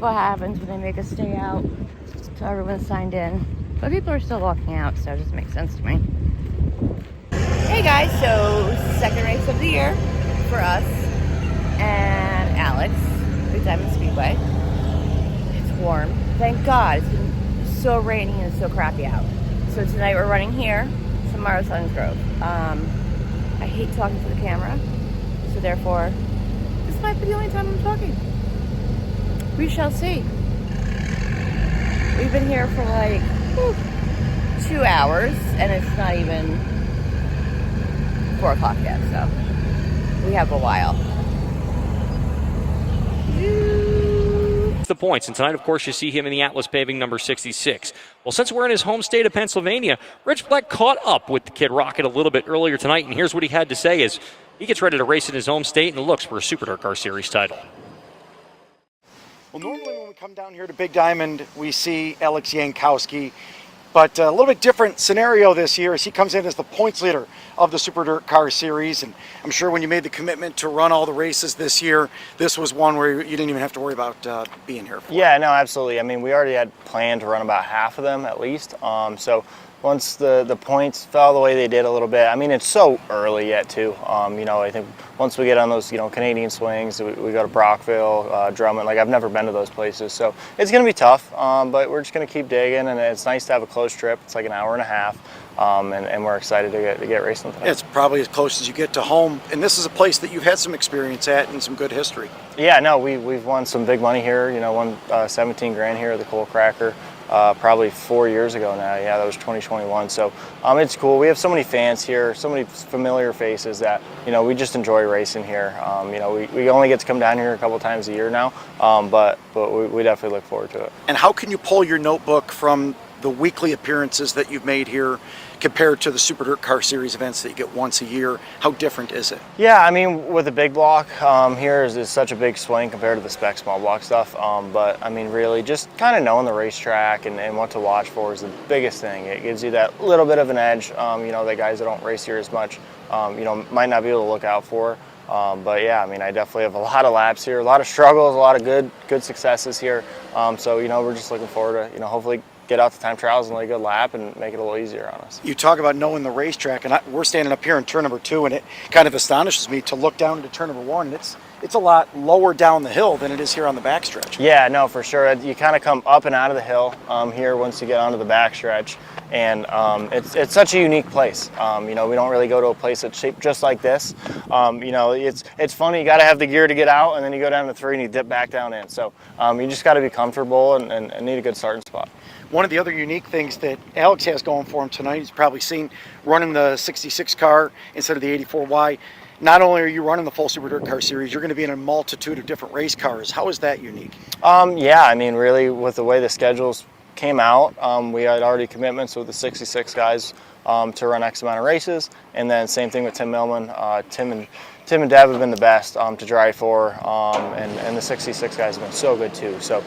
what happens when they make us stay out until everyone's signed in. But people are still walking out, so it just makes sense to me. Hey guys, so second race of the year for us and Alex, 𝘼𝙡𝙚 Speedway. It's warm. Thank God. It's been so rainy and so crappy out. So tonight we're running here, tomorrow Suns Grove. I hate talking to the camera, so therefore this might be the only time I'm talking. We shall see. We've been here for like 2 hours and it's not even 4 o'clock yet, so we have a while. The points, and tonight of course you see him in the Atlas Paving number 66. Well, since we're in his home state of Pennsylvania, Rich Fleck caught up with the Kid Rocket a little bit earlier tonight, and here's what he had to say as he gets ready to race in his home state and looks for a Super DIRTcar Series title. Well, normally when we come down here to Big Diamond, we see Alex Yankowski, but a little bit different scenario this year as he comes in as the points leader of the Super DIRTcar Series. And I'm sure when you made the commitment to run all the races this year, this was one where you didn't even have to worry about being here for. Yeah, no, absolutely. I mean, we already had planned to run about half of them at least. So once the points fell the way they did a little bit, I mean, it's so early yet too. You know, I think once we get on those, Canadian swings, we go to Brockville, Drummond. Like, I've never been to those places, so it's going to be tough. But we're just going to keep digging, and it's nice to have a close trip. It's like an hour and a half, and we're excited to get racing. It's probably as close as you get to home, and this is a place that you've had some experience at and some good history. Yeah, no, we've won some big money here. Won 17 grand here at the Coal Cracker. Probably 4 years ago now. Yeah, that was 2021. So it's cool. We have so many fans here, so many familiar faces that we just enjoy racing here. We only get to come down here a couple times a year now, but we definitely look forward to it. And how can you pull your notebook from the weekly appearances that you've made here compared to the Super DIRTcar Series events that you get once a year? How different is it? Yeah, I mean, with the big block here is such a big swing compared to the spec small block stuff. But I mean, really just kind of knowing the racetrack and what to watch for is the biggest thing. It gives you that little bit of an edge, the guys that don't race here as much, might not be able to look out for. But yeah, I mean, I definitely have a lot of laps here, a lot of struggles, a lot of good successes here. So we're just looking forward to hopefully get out the time trials and lay a good lap and make it a little easier on us. You talk about knowing the racetrack, and we're standing up here in turn number 2, and it kind of astonishes me to look down into turn number 1. And it's a lot lower down the hill than it is here on the backstretch. Yeah, no, for sure. You kind of come up and out of the hill here once you get onto the backstretch, and it's such a unique place. We don't really go to a place that's shaped just like this. It's funny. You got to have the gear to get out, and then you go down to 3 and you dip back down in. So you just got to be comfortable and need a good starting spot. One of the other unique things that Alex has going for him tonight, he's probably seen running the 66 car instead of the 84Y. Not only are you running the full Super DIRTcar Series, you're going to be in a multitude of different race cars. How is that unique? Yeah, I mean, really, with the way the schedules came out, we had already commitments with the 66 guys to run X amount of races, and then same thing with Tim Millman. Tim and Dev have been the best to drive for, and the 66 guys have been so good too. So,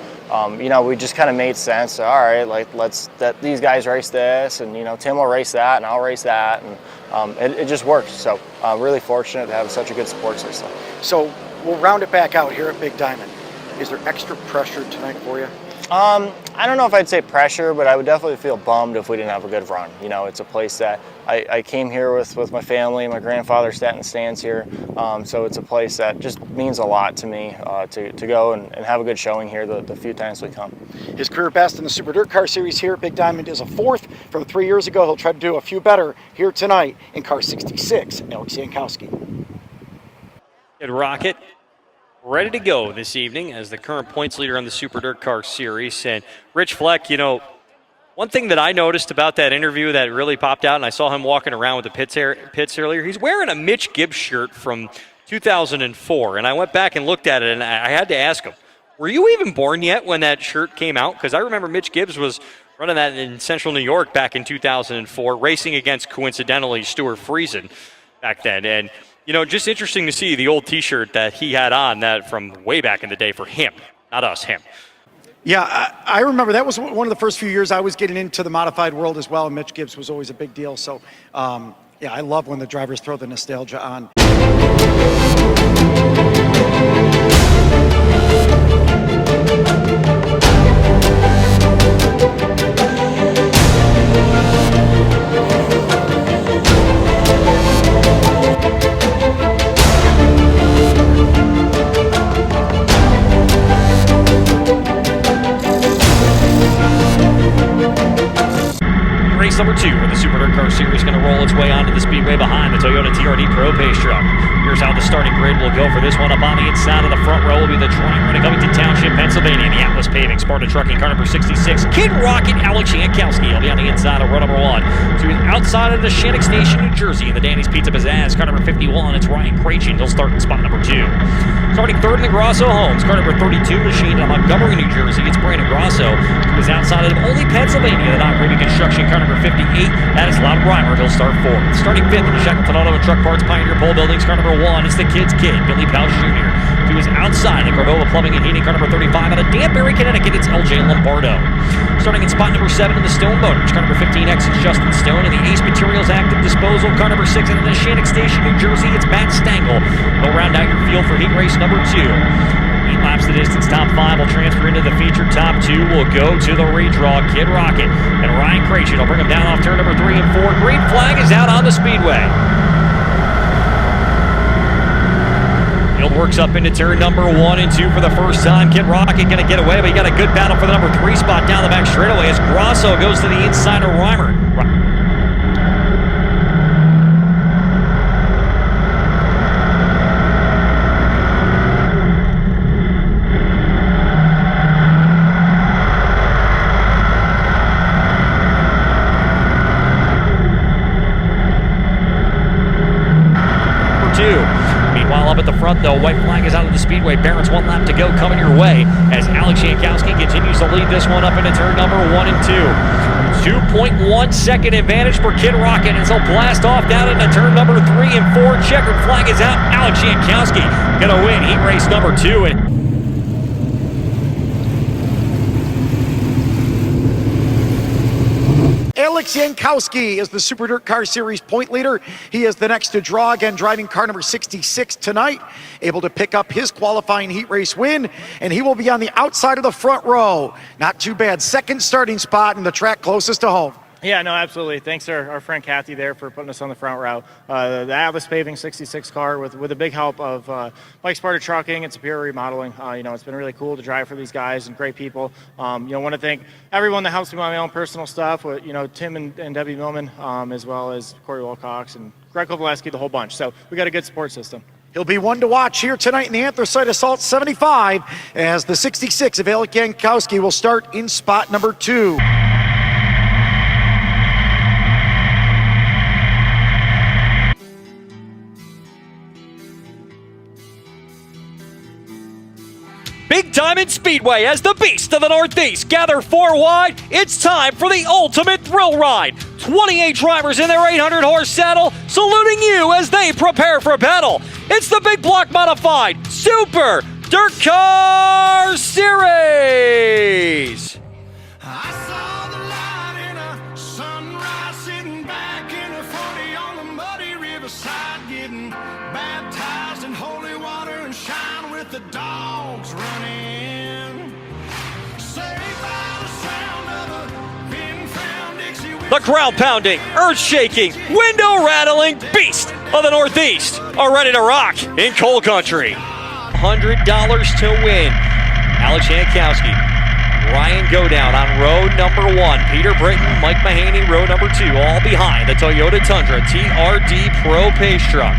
we just kind of made sense. All right, like let's let these guys race this, and Tim will race that, and I'll race that, and it just works. So, really fortunate to have such a good support system. So, we'll round it back out here at Big Diamond. Is there extra pressure tonight for you? I don't know if I'd say pressure, but I would definitely feel bummed if we didn't have a good run. It's a place that I came here with my family. My grandfather sat in the stands here, so it's a place that just means a lot to me to go and have a good showing here the few times we come. His career best in the Super DIRTcar Series here at Big Diamond is a 4th from 3 years ago. He'll try to do a few better here tonight in car 66, Alex Yankowski. Kid Rocket ready to go this evening as the current points leader on the Super DIRTcar Series. And Rich Fleck, one thing that I noticed about that interview that really popped out, and I saw him walking around with the pits earlier, he's wearing a Mitch Gibbs shirt from 2004. And I went back and looked at it, and I had to ask him, were you even born yet when that shirt came out? Because I remember Mitch Gibbs was running that in Central New York back in 2004, racing against, coincidentally, Stuart Friesen back then. And just interesting to see the old T-shirt that he had on that from way back in the day for him, not us, him. Yeah, I remember that was one of the first few years I was getting into the modified world as well, and Mitch Gibbs was always a big deal. So, yeah, I love when the drivers throw the nostalgia on. number 2 for the Super DIRTcar Series, going to roll its way onto the speedway behind the Toyota TRD Pro Pace truck. Here's how the starting grid will go for this one. Up on the inside of the front row will be the driver in Covington Township, Pennsylvania, the Atlas Paving, Sparta Trucking, car number 66, Kid Rocket, Alex Yankowski. He'll be on the inside of row number 1. To outside of the 𝘶𝘶𝘦𝙶𝙶 Station, New Jersey, in the Danny's Pizza Pizzazz, car number 51, it's 𝘼𝙩𝙡𝙚. He'll start in spot number 2. Starting third in the Grosso Homes, car number 32, machined in Montgomery, New Jersey, it's Brandon Grosso. To his outside of Ole, Pennsylvania, the Knock Raven Construction, car number 58, that is Loud Reimer. He'll start 4th. Starting 5th in the Shackleton Auto and Truck Parts Pioneer Pole Buildings, car number 1, it's the Kid's Kid, Billy Powell Jr. To his outside, the Cordova Plumbing and Heating, car number 35, out of Danbury, Connecticut, it's LJ Lombardo. Starting in spot number 7 in the Stone Motors, car number 15X, it's Justin Stone. In the Ace Materials Active Disposal, car number 6, and in the 𝘶𝘶𝑦𝙗 Station, New Jersey, it's Matt Stangl. He'll round out your field for heat race number 2. 8 laps the distance, top 5 will transfer into the featured. Top 2 will go to the redraw. Kid Rocket and Ryan Krejci will bring him down off turn number 3 and 4. Green flag is out on the speedway. Field works up into turn number 1 and 2 for the first time. Kid Rocket going to get away, but he got a good battle for the number 3 spot down the back straightaway as Grosso goes to the inside of Reimer. Meanwhile, up at the front, though, white flag is out of the speedway. Barrett's 1 lap to go coming your way as Alex Yankowski continues to lead this one up into turn number 1 and 2. 2.1 second advantage for Kid Rocket as he'll blast off down into turn number 3 and 4. Checkered flag is out. Alex Yankowski going to win heat race number 2. And Alex Yankowski is the Super DIRTcar Series point leader. He is the next to draw, again driving car number 66 tonight, able to pick up his qualifying heat race win, and he will be on the outside of the front row. Not too bad. Second starting spot in the track closest to home. Yeah, no, absolutely. Thanks to our friend Kathy there for putting us on the front row. The Atlas Paving 66 car with a big help of Sparta Trucking and Superior Remodeling. It's been really cool to drive for these guys and great people. Want to thank everyone that helps me with my own personal stuff. Tim and Debbie Millman, as well as Corey Wilcox and Greg Kovaleski, the whole bunch. So we got a good support system. He'll be one to watch here tonight in the Anthracite Assault 75 as the 66 of Alex Yankowski will start in spot number 2. Big Diamond Speedway as the beast of the Northeast gather 4 wide. It's time for the ultimate thrill ride. 28 drivers in their 800-horse saddle saluting you as they prepare for battle. It's the big block modified Super DIRTcar Series. I saw the light in a sunrise, sitting back in a 40 on the muddy riverside, getting baptized in holy water and shine with the dogs running. Saved by the sound of a pin-found Dixie. The crowd-pounding, earth-shaking, window-rattling beast of the Northeast are ready to rock in coal country. $100 to win. Alex Yankowski, Ryan Godown on row number 1. Peter Britton, Mike Mahaney, row number 2, all behind the Toyota Tundra TRD Pro Pace truck.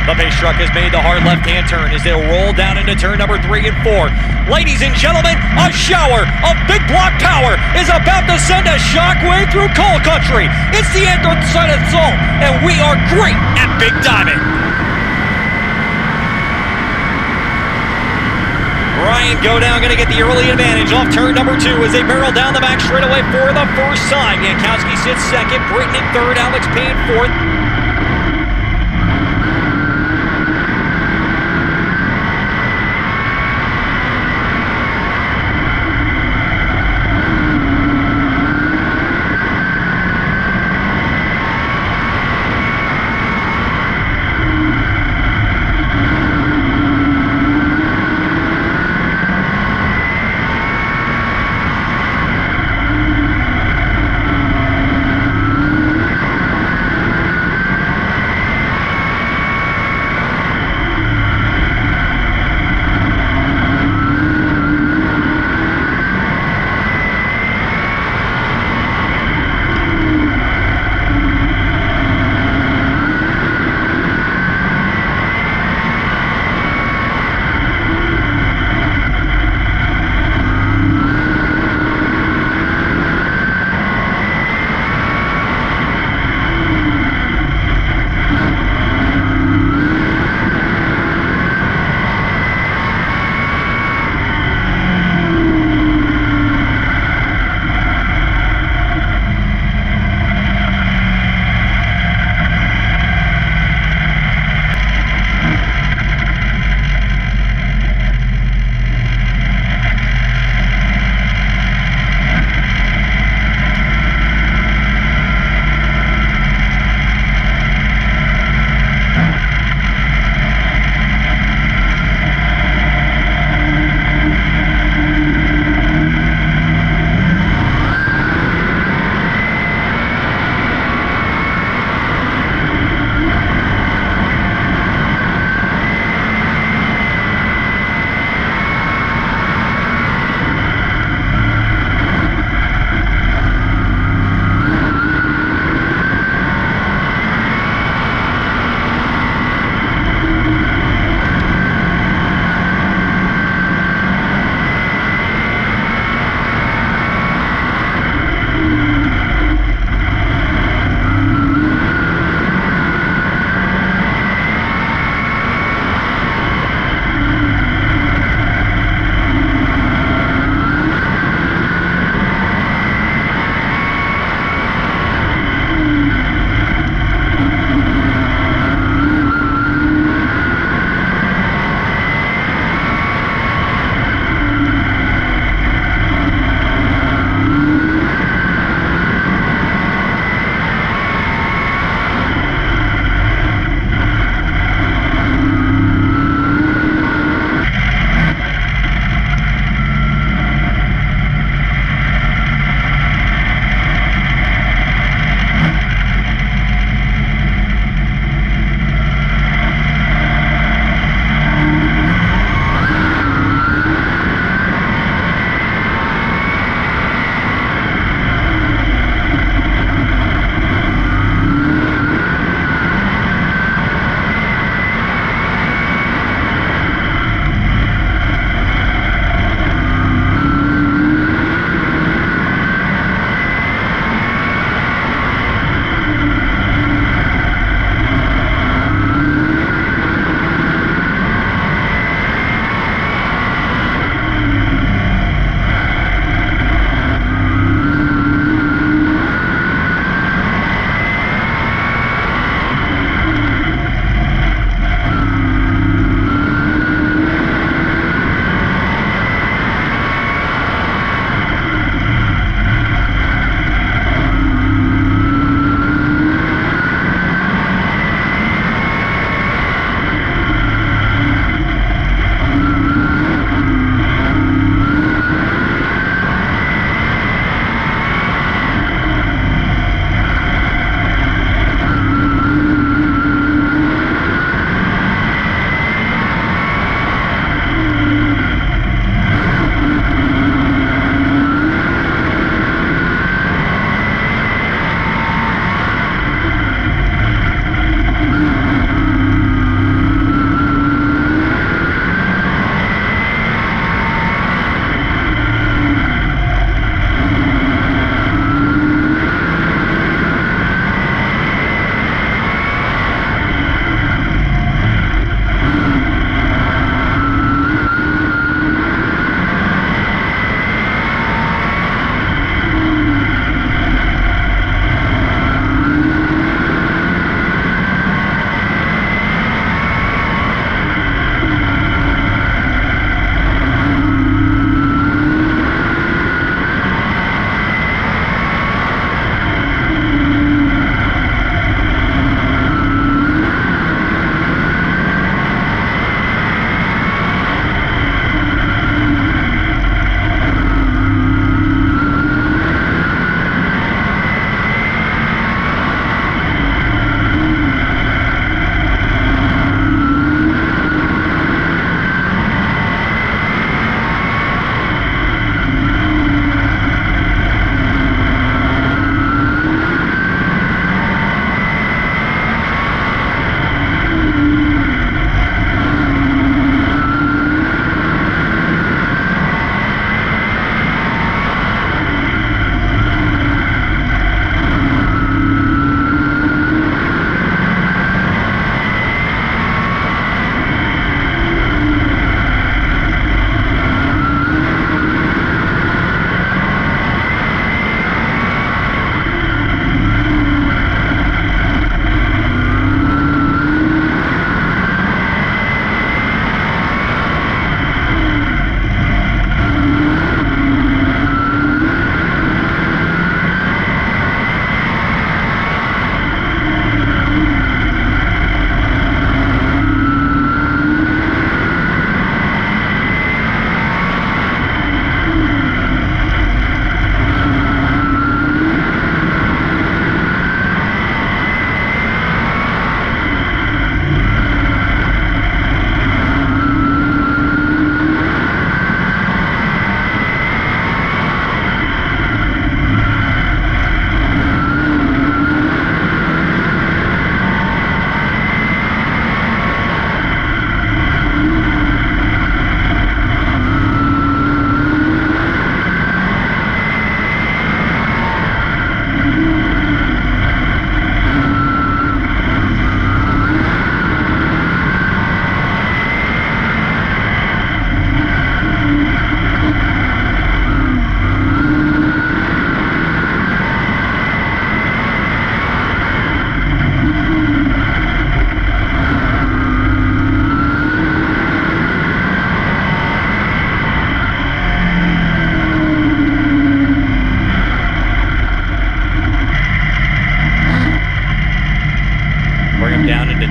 The pace truck has made the hard left-hand turn as they'll roll down into turn number 3 and 4. Ladies and gentlemen, a shower of big block power is about to send a shockwave through coal country. It's the Anthracite Assault, and we are great at Big Diamond. Ryan Godown going to get the early advantage off turn number 2 as they barrel down the back straightaway for the first time. Yankowski sits second, Britton in third, Alex Payne fourth.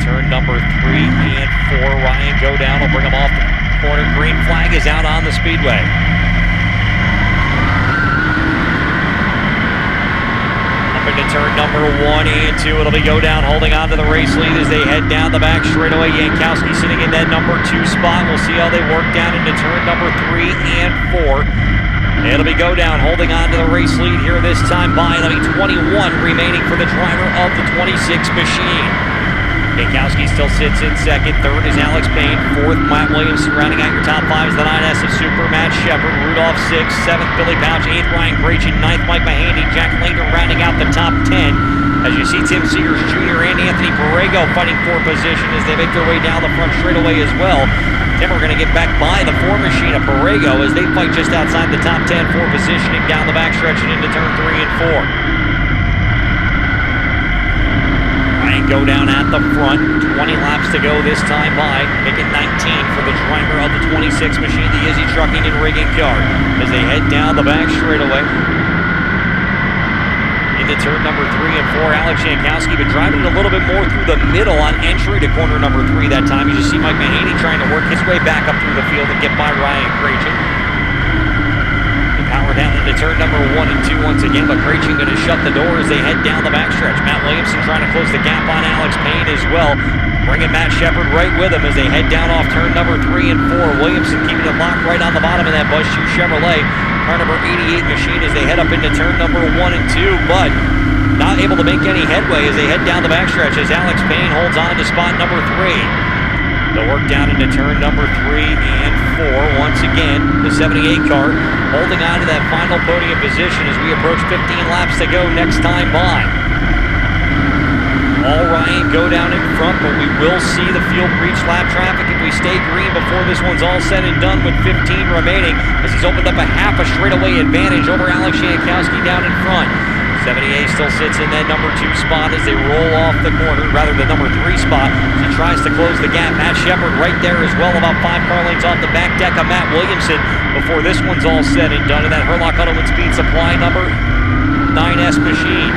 turn number 3 and 4. Ryan go down will bring him off the corner. Green flag is out on the speedway. Up into turn number 1 and 2. It'll be go down, holding on to the race lead as they head down the back straightaway. Yankowski sitting in that number 2 spot. We'll see how they work down into turn number 3 and 4. It'll be go down, holding on to the race lead here this time by. It'll be 21 remaining for the driver of the 26 machine. Yankowski still sits in second. Third is Alex Payne. Fourth, Matt Williamson. Rounding out your top 5 is the 9S of Super, Matt Shepard. Rudolph 6. 7th, Billy Pouch. 8th, Ryan Ghreichin. 9th, Mike Mahaney. Jack Lander rounding out the top 10. As you see Tim Seegers Jr. and Anthony Borrego fighting for position as they make their way down the front straightaway as well. Tim are going to get back by the 4 machine of Borrego as they fight just outside the top 10 for positioning down the backstretch and into turn 3 and 4. Ryan go down at the front. 20 laps to go this time by. Make it 19 for the driver of the 26 machine, the Izzy Trucking and Rigging car, as they head down the back straightaway. Into turn number 3 and 4, Alex Yankowski, but driving it a little bit more through the middle on entry to corner number 3 that time. You just see Mike Mahaney trying to work his way back up through the field and get by Ryan Ghreichin. They power down into turn number 1 and 2 once again, but Ghreichin going to shut the door as they head down the backstretch. Matt Williamson trying to close the gap on Alex Payne as well, bringing Matt Shepard right with him as they head down off turn number 3 and 4. Williamson keeping it locked right on the bottom of that Buzz Shoe Chevrolet. Car number 88 machine as they head up into turn number 1 and 2, but not able to make any headway as they head down the backstretch as Alex Payne holds on to spot number 3. They'll work down into turn number 3 and 4. Once again, the 78 car holding on to that final podium position as we approach 15 laps to go next time by. All Ryan go down in front, but we will see the field reach lap traffic if we stay green before this one's all said and done with 15 remaining as he's opened up a half a straightaway advantage over Alex Yankowski down in front. 78 still sits in that number 2 spot as they roll off the corner, rather the number 3 spot as he tries to close the gap. Matt Shepard right there as well, about 5 car lengths off the back deck of Matt Williamson before this one's all said and done in that Hurlock Auto and Speed Supply number 9S machine.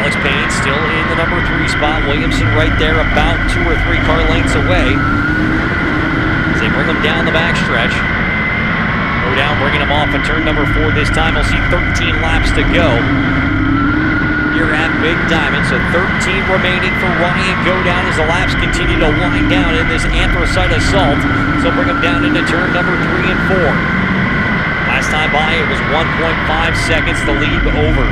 Alex Payne still in the number 3 spot. Williamson right there about 2 or 3 car lengths away as they bring him down the backstretch. Go down, bringing him off at turn number 4 this time. We'll see 13 laps to go here at Big Diamond. So 13 remaining for Ryan go down as the laps continue to wind down in this Anthracite Assault. So bring him down into turn number 3 and 4. Last time by it was 1.5 seconds to lead over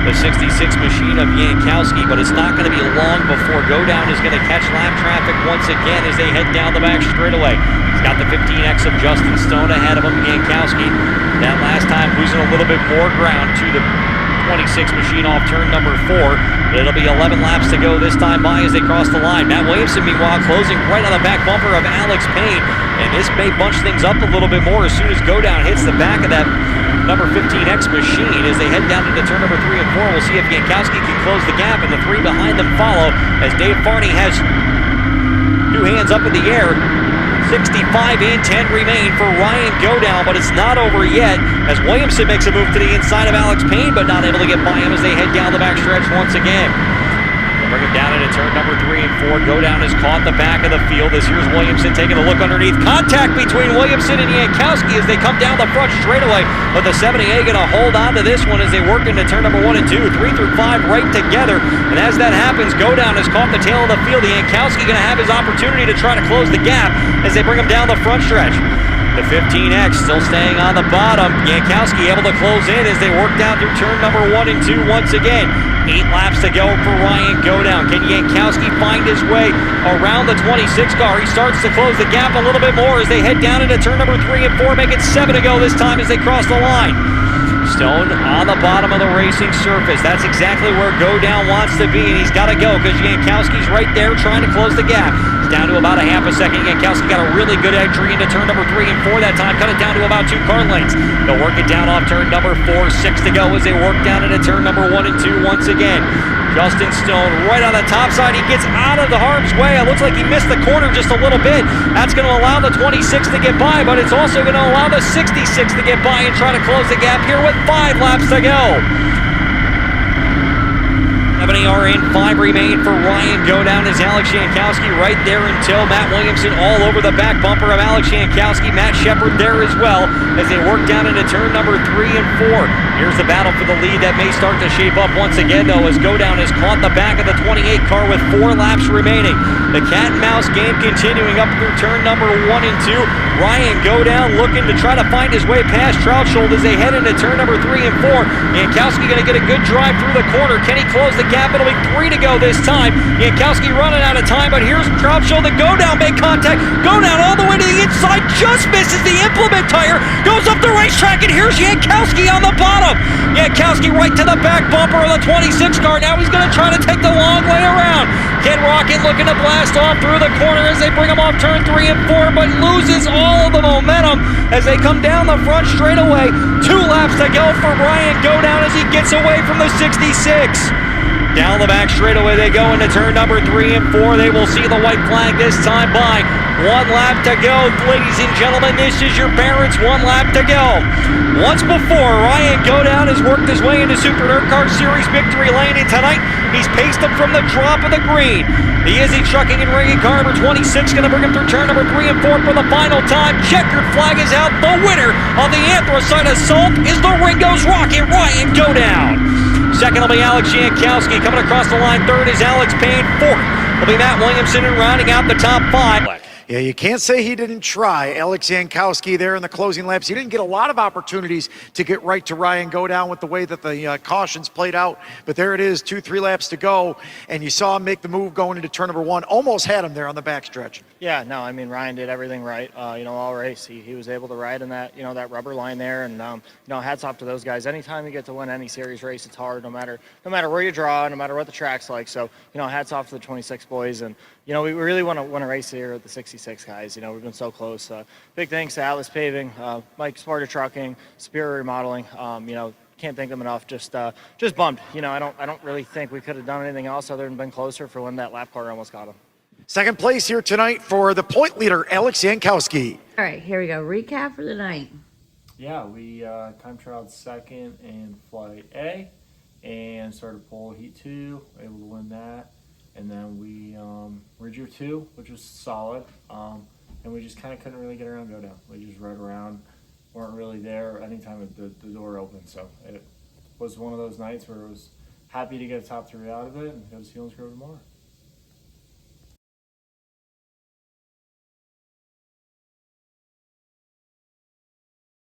the 66 machine of Yankowski, but it's not going to be long before go down is going to catch lap traffic once again as they head down the back straightaway. He's got the 15X of Justin Stone ahead of him. Yankowski, that last time losing a little bit more ground to the 26 machine off turn number 4, but it'll be 11 laps to go this time by as they cross the line. Matt Williamson, meanwhile, closing right on the back bumper of Alex Payne, and this may bunch things up a little bit more as soon as go down hits the back of that number 15X machine as they head down into turn number 3 and 4. We'll see if Yankowski can close the gap, and the 3 behind them follow as Dave Farney has 2 hands up in the air. 65 and 10 remain for Ryan Godown, but it's not over yet as Williamson makes a move to the inside of Alex Payne, but not able to get by him as they head down the backstretch once again. They'll bring him down into turn number 3 and 4. Godown has caught the back of the field as here's Williamson taking a look underneath. Contact between Williamson and Yankowski as they come down the front straightaway, but the 78 going to hold on to this one as they work into turn number 1 and 2. 3 through 5 right together, and as that happens, Godown has caught the tail of the field. Yankowski going to have his opportunity to try to close the gap as they bring him down the front stretch. The 15X still staying on the bottom. Yankowski able to close in as they work down through turn number 1 and 2 once again. 8 laps to go for Ryan Godown. Can Yankowski find his way around the 26 car? He starts to close the gap a little bit more as they head down into turn number 3 and 4. Make it 7 to go this time as they cross the line. Stone on the bottom of the racing surface. That's exactly where Godown wants to be, and he's got to go because Yankowski's right there trying to close the gap. It's down to about a half a second. Yankowski got a really good entry into turn number 3 and 4 that time. Cut it down to about 2 car lengths. They'll work it down off turn number 4. 6 to go as they work down into turn number 1 and 2 once again. Justin Stone right on the top side. He gets out of the harm's way. It looks like he missed the corner just a little bit. That's going to allow the 26 to get by, but it's also going to allow the 66 to get by and try to close the gap here with 5 laps to go. 7 AR in, 5 remain for Ryan 𝘠𝙗 as Alex Yankowski right there until Matt Williamson all over the back bumper of Alex Yankowski. Matt Shepard there as well as they work down into turn number 3 and 4. Here's the battle for the lead that may start to shape up once again though as 𝘠𝙗 has caught the back of the 28 car with 4 laps remaining. The cat and mouse game continuing up through turn number 1 and 2. Ryan 𝘠𝙗 looking to try to find his way past 𝘼𝙡𝙡 as they head into turn number 3 and 4. Yankowski going to get a good drive through the corner. Can he close the gap? It'll be 3 to go this time. Yankowski running out of time, but here's 𝘼𝙡𝙡. 𝘠𝙗 make contact. 𝘠𝙗 all the way to the inside, just misses the implement tire, goes up the racetrack, and here's Yankowski on the bottom. Yankowski right to the back bumper of the 26 car. Now he's going to try to take the long way around. Ken Rocket looking to blast off through the corner as they bring him off turn 3 and 4, but loses all of the momentum as they come down the front straightaway. 2 laps to go for Ryan 𝘠𝙗 as he gets away from the 66. Down the back straightaway they go into turn number 3 and 4. They will see the white flag this time by 1 lap to go. Ladies and gentlemen, this is your parents. 1 lap to go. Once before, Ryan 𝘠𝙗 has worked his way into Super DIRTcar Series victory lane, and tonight he's paced him from the drop of the green. The Izzy Trucking and Rigging car number 26 going to bring him through turn number 3 and 4 for the final time. Checkered flag is out. The winner of the Anthracite Assault is the Ringo's Rocket, Ryan 𝘠𝙗. Second will be Alex Yankowski. Coming across the line, third is Alex Payne. Fourth will be Matt Williamson, and rounding out the top 5. Yeah, you can't say he didn't try. Alex Yankowski there in the closing laps. He didn't get a lot of opportunities to get right to Ryan 𝘠𝙗 with the way that the cautions played out. But there it is, 2-3 laps to go. And you saw him make the move going into turn number 1. Almost had him there on the backstretch. Yeah, no, I mean, Ryan did everything right, all race. He was able to ride in that, that rubber line there. And, hats off to those guys. Anytime you get to win any series race, it's hard, no matter where you draw, no matter what the track's like. So, hats off to the 26 boys. And, we really want to win a race here at the 66 guys. We've been so close. Big thanks to Atlas Paving, Mike Sparta Trucking, Superior Remodeling. Can't thank them enough. Just bummed. I don't really think we could have done anything else other than been closer for when that lap car almost got him. Second place here tonight for the point leader, Alex Yankowski. All right, here we go. Recap for the night. Yeah, we time trialed second in flight A and started pole heat 2, able to win that. And then we Ridger 2, which was solid. And we just kind of couldn't really get around 𝘠𝙗. We just rode around, weren't really there anytime the door opened. So it was one of those nights where it was happy to get a top 3 out of it and go to Sealands Grove tomorrow.